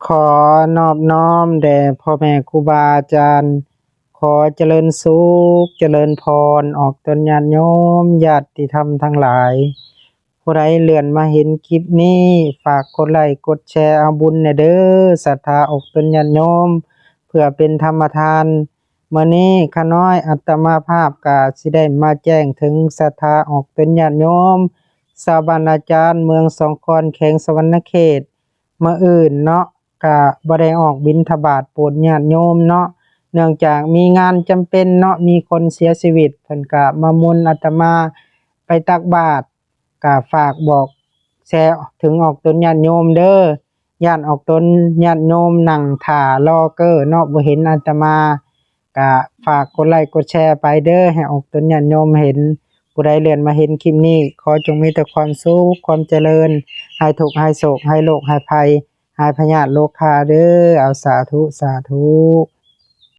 ขอนอบน้อมแด่พ่อแม่ครูบาอาจารย์ขอเจริญสุขเจริญพรออกตนญาติโยมญาติธรรมทั้งหลายผู้ใดเลื่อนมาเห็นคลิปนี้ฝากกดไลค์กดแชร์เอาบุญแหน่เด้อศรัทธาออกตนญาติโยมเพื่อเป็นธรรมทานมื้อนี้ข้าน้อยอาตมาภาพก็สิได้มาแจ้งถึงศรัทธาออกตนญาติโยมสาบานอาจารย์เมืองสองคอนแขวงสะหวรรณเขตมื้ออื่นเนาะ ก็บ่ได้ออกบิณฑบาตโปรดญาติโยมเนาะเนื่องจากมีงานจำเป็นเนาะมีคนเสียชีวิตเพิ่นก็มามุนอาตมาไปตักบาตรก็ฝากบอกแชร์ถึงออกตนญาติโยมเด้อญาติออกตนญาติโยมนั่งท่ารอเก้อเนาะบ่เห็นอาตมาก็ฝากกดไลค์กดแชร์ไปเด้อให้ออกตนญาติโยมเห็นผู้ใดเลื่อนมาเห็นคลิปนี้ขอจงมีแต่ความสุขความเจริญหายทุกข์หายโศกหายโรคหายภัย หายพยาธิโรคาเด้อเอาสาธุสาธุ